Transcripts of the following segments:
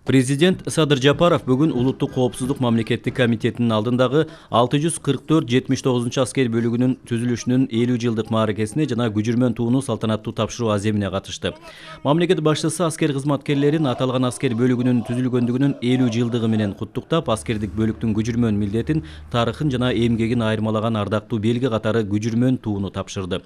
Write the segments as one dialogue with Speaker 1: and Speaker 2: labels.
Speaker 1: Президент Садыр Жапаров бүгін Улуттук коопсуздук мамлекеттик комитетинин алдындагы 644-79 аскер бөлүгүнүн түзүлүшүнүн 50 жылдык мааракесине жана күжүрмөн тууну салтанаттуу тапшыруу аземине катышты. Мамлекет башчысы аскер кызматкерлерин аталган аскер бөлүгүнүн түзүлгөндүгүнүн 50 жылдыгы менен куттуктап, аскердик бөлүктүн күжүрмөн милдетин, тарыхын жана эмгегин айырмалаган ардактуу белги катары күжүрмөн тууну тапшырды.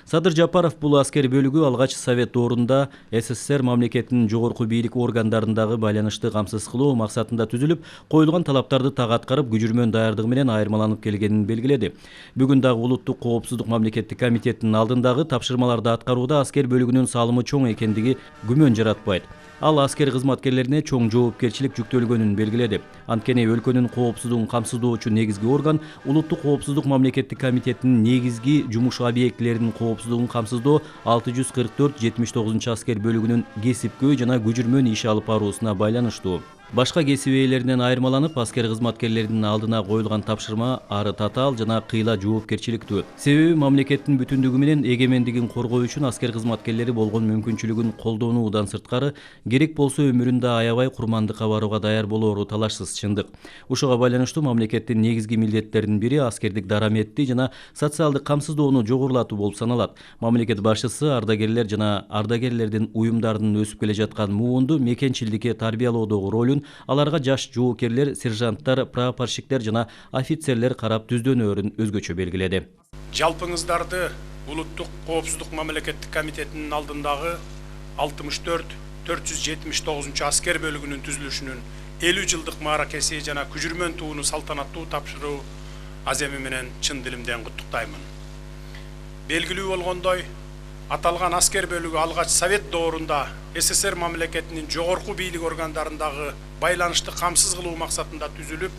Speaker 1: Садыр Жапаров бул аскер бөлүгү алгач Совет доорунда СССР мамлекетинин жогорку бийлик органдарындагы байланышты камсыз кылуу максатында түзүлүп, коюлган талаптарды так аткарып, күжүрмөн даярдыгы менен айырмаланып келгенин белгиледи. Бүгүн дагы Улуттук коопсуздук мамлекеттик комитетинин алдындагы тапшырмаларды аткарууда аскер бөлүгүнүн салымы чоң экендиги күмөн жаратпайт. Ал аскер кызматкерлерине чоң жоопкерчилик жүктөлгөнүн белгиледи. Анткени өлкөнүн коопсуздугун камсыздоочу негизги орган Улуттук коопсуздук мамлекеттик комитетинин негизги жумуш объектилеринин коопсуздугун камсыздоо 644-79 аскер бөлүгүнүн кесипкөй жана күжүрмөн иш алып баруусуна байланыштуу. Башка кесип ээлеринен айырмаланып, аскер кызматкерлеринин алдына коюлган тапшырма ары татаал жана кыйла жоопкерчиликтүү. Себеби мамлекеттин бүтүндүгү менен эгемендигин коргоо үчүн аскер кызматкерлери болгон мүмкүнчүлүгүн колдонуудан сырткары, керек болсо өмүрүндө аябай курмандыкка барууга даяр болоору талашсыз чындык. Ушуга байланыштуу мамлекеттин негизги милдеттеринин бири аскердик дараметти жана социалдык камсыздоону жогорулатуу болуп саналат. Мамлекет башчысы ардагерлер жана ардагерлердин уюмдарынын өсүп келе жаткан муунду мекенчилдикке тарбиялоодогу ролун аларга жаш жоокерлер, сержанттар, прапорщиктер жана офицерлер карап түздөнөөрүн өзгөчө белгиледи.
Speaker 2: Жалпыңыздарды Улуттук коопсуздук мамлекеттик комитетинин алдындагы 64-479 аскер бөлүгүнүн түзүлүшүнүн 50 жылдык мааракеси жана күжүрмөн тууну салтанаттуу тапшыруу аземи менен чын дилимден куттуктаймын. Белгилүү болгондой, аталган аскер бөлүгү алгач Совет доорунда СССР мамлекетинин жогорку бийлик органдарындагы байланышты камсыз кылуу максатында түзүлүп,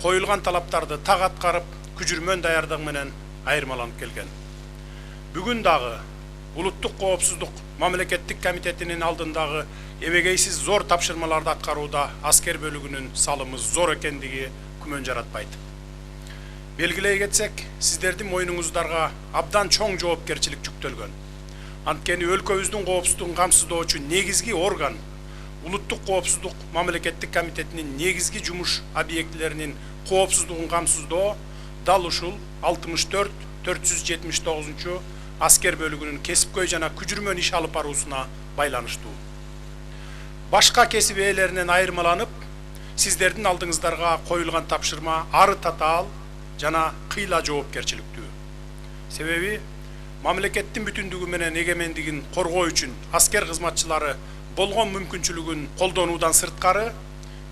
Speaker 2: коюлган талаптарды так аткарып, күжүрмөн даярдыгы менен айырмаланып келген. Бүгүн дагы Улуттук коопсуздук мамлекеттик комитетинин алдындагы эбегейсиз зор тапшырмаларды аткарууда аскер бөлүгүнүн салымы зор экендиги күмөн жаратпайт. Белгилей кетсек, сиздердин мойнуңуздарга абдан чоң жоопкерчилик жүктөлгөн. Анткени өлкөбүздүн коопсуздугун камсыздоочу негизги орган Улуттук коопсуздук мамлекеттик комитетинин негизги жумуш объектилеринин коопсуздугун камсыздоо дал ушул 64-479 аскер бөлүгүнүн кесипкөй жана күжүрмөн иш алып баруусуна байланыштуу. Башка кесип ээлеринен айырмаланып, сиздердин алдыңыздарга коюлган тапшырма ары татаал жана кыйла жоопкерчиликтүү. Себеби мамлекеттин бүтүндүгү менен эгемендигин коргоо үчүн аскер кызматчылары болгон мүмкүнчүлүгүн колдонуудан сырткары,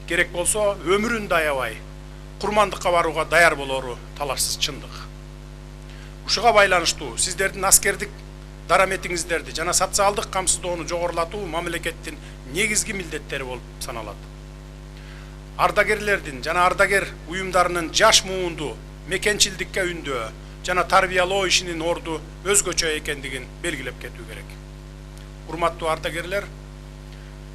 Speaker 2: керек болсо өмүрүн аябай курмандыкка барууга даяр болоору талашсыз чындык. Ушуга байланыштуу сиздердин аскердик дараметиңиздерди жана социалдык камсыздоону жогорулатуу мамлекеттин негизги милдеттери болуп саналат. Ардагерлердин жана ардагер уюмдарынын жаш муунду мекенчилдикке үндөө жана тарбиялоо ишинин орду өзгөчө экендигин белгилеп кетүү керек. Урматтуу ардагерлер,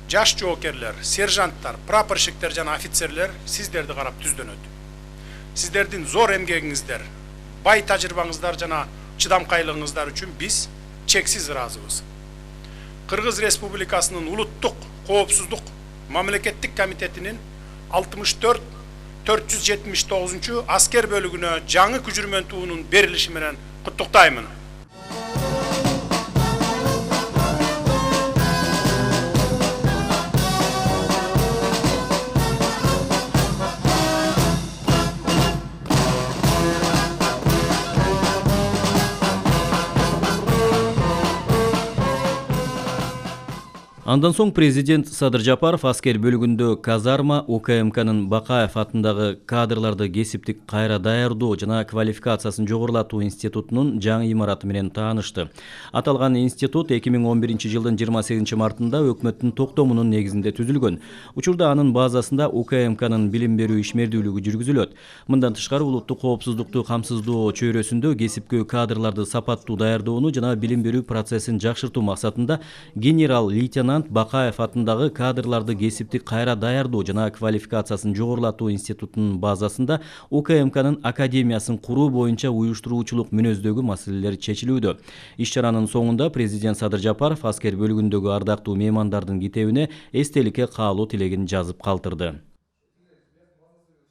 Speaker 2: жаш жоокерлер, сержанттар, прапорщиктер жана офицерлер сиздерди карап түздөнөт. Сиздердин зор эмгегиңиздер, бай тажрыйбаңыздар жана чыдамкайлыгыңыздар үчүн биз чексиз ыраазыбыз. Кыргыз Республикасынын Улуттук коопсуздук мамлекеттик комитетинин 64-479 аскер бөлүгүнө жаңы күжүрмөн туунун берилиши менен куттуктаймын.
Speaker 1: Андан соң президент Садыр Жапаров аскер бөлүгүндө казарма УКМКнын Бакаев атындагы кадрларды кесиптик кайра даярдоо жана квалификациясын жогорулатуу институтунун жаңы имараты менен таанышты. Аталган институт 2011 жылдын 28 мартында өкмөттүн токтомунун негизинде түзүлгөн. Учурда анын базасында УКМКнын билим берүү ишмердүүлүгү жүргүзүлөт. Мындан тышкары улуттук коопсуздукту камсыздоо чөйрөсүндө кесипкөй кадрларды сапаттуу даярдоону жана билим берүү процессин жакшыртуу максатында генерал-лейтенант лейтенант Бакаев атындагы кадрларды кесиптик кайра даярдоо жана квалификациясын жогорулатуу институтунун базасында УКМКнын академиясын куруу боюнча уюштуруучулук мүнөздөгү маселелер чечилүүдө. Иш-чаранын соңунда президент Садыр Жапаров аскер бөлүгүндөгү ардактуу меймандардын китебине эстеликке каалоо тилегин жазып калтырды.